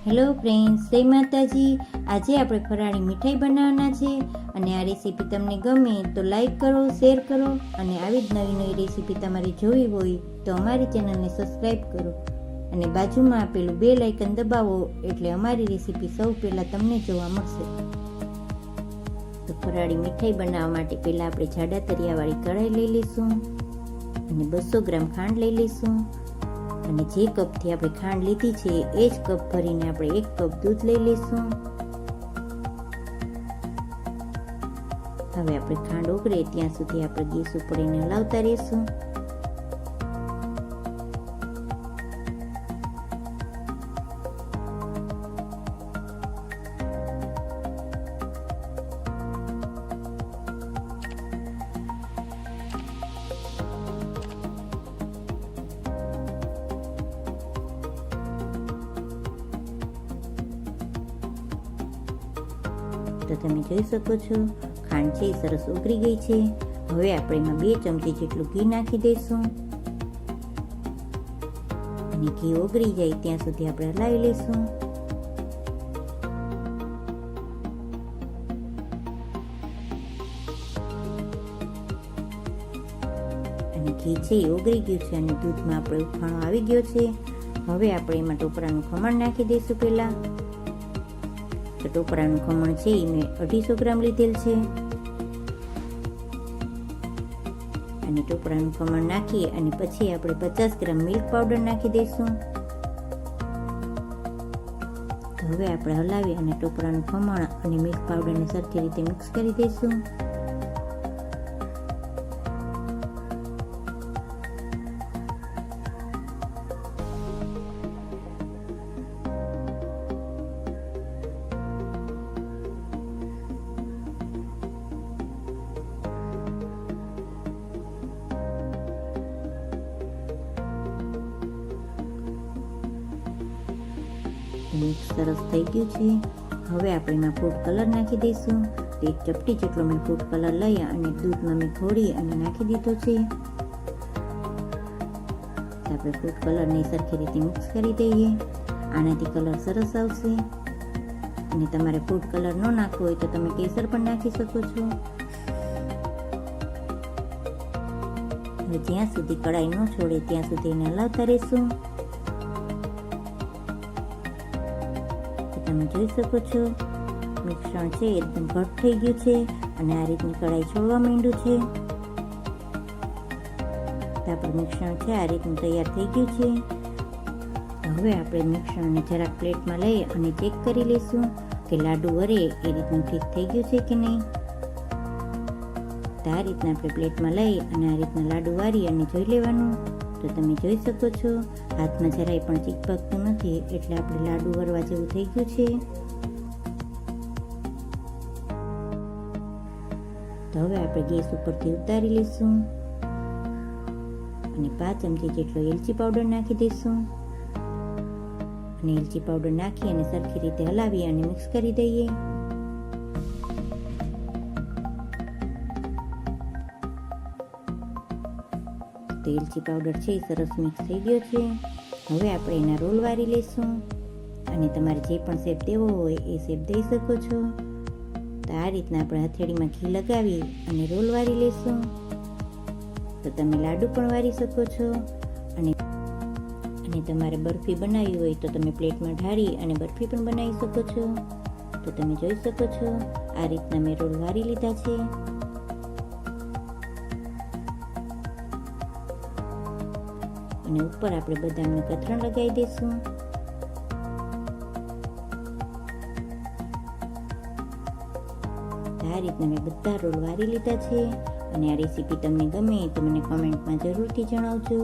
Hello friends, જય માતાજી. આજે આપણે ફરાળી મીઠાઈ બનાવવાના છે અને આ રેસીપી તમને ગમે તો લાઈક કરો, શેર કરો અને આવી જ નવી નવી રેસીપી તમારે જોવી હોય તો અમારી ચેનલને સબસ્ક્રાઈબ કરો અને બાજુમાં આપેલું બેલ આઇકન દબાવો એટલે અમારી રેસીપી સૌ પહેલાં તમને જોવા મળશે. તો ફરાળી મીઠાઈ બનાવવા માટે પહેલાં આપણે જાડા તરિયાવાળી કઢાઈ લઈ લઈશું અને 200 ગ્રામ ખાંડ લઈ લઈશું અને જે કપથી આપણે ખાંડ લીધી છે એ જ કપ ભરીને આપણે 1 કપ દૂધ લઈ લઈશું. હવે આપણે ખાંડ ઓગળે ત્યાં સુધી આપણે ગેસ ઉપર એને હલાવતા રહીશું. તો તમે જોઈ શકો છો ખાંડ છે એ સરસ ઉકળી ગઈ છે. હવે આપણે એમાં 2 ચમચી જેટલું ઘી નાખી દઈશું અને ઘી ઓગળી જાય ત્યાં સુધી આપણે હલાવી લઈશું. અને ઘી છે એ ઓગળી ગયું છે અને દૂધમાં આપણે ઉફાણો આવી ગયો છે. હવે આપણે એમાં ટોપરાનું ખમણ નાખી દઈશું. પહેલા તો ટોપરાનું ખમણ છે એ મેં 250 ગ્રામ લીધેલ છે અને ટોપરાનું ખમણ નાખી અને પછી આપણે 50 ગ્રામ મિલ્ક પાવડર નાખી દઈશું. તો હવે આપણે હલાવી અને ટોપરાનું ખમણ અને મિલ્ક પાવડરને સરખી રીતે મિક્સ કરી દઈશું. મિક્સ સરસ થઈ ગયું છે. હવે આપણે એમાં ફૂડ કલર નાખી દઈશું. તો 1 ચપટી જેટલો મેં ફૂડ કલર લઈ અને દૂધમાં મેં ઘોળી અને નાખી દીધો છે. આપણે ફૂડ કલરને સરખી રીતે મિક્સ કરી દઈએ. આનાથી કલર સરસ આવશે. અને તમારે ફૂડ કલર ન નાખવો હોય તો તમે કેસર પણ નાખી શકો છો. હવે જ્યાં સુધી કઢાઈ ન છોડે ત્યાં સુધી એને હલાવતા રહીશું. તમે જોઈ શકો છો મિશ્રણ છે એકદમ ઘટ થઈ ગયું છે અને આ રીતની કઢાઈ છોડવા માંડ્યું છે. તો આપણું મિશ્રણ છે આ રીતનું તૈયાર થઈ ગયું છે. હવે આપણે મિશ્રણને જરાક પ્લેટમાં લઈ અને ચેક કરી લઈશું કે લાડુ વરે એ રીતનું ઠીક થઈ ગયું છે કે નહીં. તો આ રીતના આપણે પ્લેટમાં લઈ અને આ રીતના લાડુ વારી અને જોઈ લેવાનું. તો તમે જોઈ શકો છો હાથમાં જરાય પણ ચીપકતું નથી એટલે આપણે લાડુ વરવા જેવું થઈ ગયું છે. તો હવે આપણે ગેસ ઉપરથી ઉતારી લઈશું અને 5 ચમચી જેટલો એલચી પાવડર નાખી દઈશું અને એલચી પાવડર નાખી અને સરખી રીતે હલાવી અને મિક્સ કરી દઈએ. તો એલચી પાવડર છે સરસ મિક્સ થઈ ગયો છે. હવે આપણે એના રોલ વારી લઈશું અને તમારે જે પણ શેપ દેવો હોય એ શેપ દઈ શકો છો. તો આ રીતના આપણે હથેળીમાં ઘી લગાવી અને રોલ વારી લઈશું. તો તમે લાડુ પણ વારી શકો છો અને તમારે બરફી બનાવવી હોય તો તમે પ્લેટમાં ઢાળી અને બરફી પણ બનાવી શકો છો. તો તમે જોઈ શકો છો આ રીતના મેં રોલ વારી લીધા છે. અને ઉપર આપણે બદામને કતરણ લગાવી દઈશું. આ રીતના મેં બધા રોલ વારી લીધા છે અને આ રેસીપી તમને ગમે તો મને કોમેન્ટમાં જરૂરથી જણાવજો.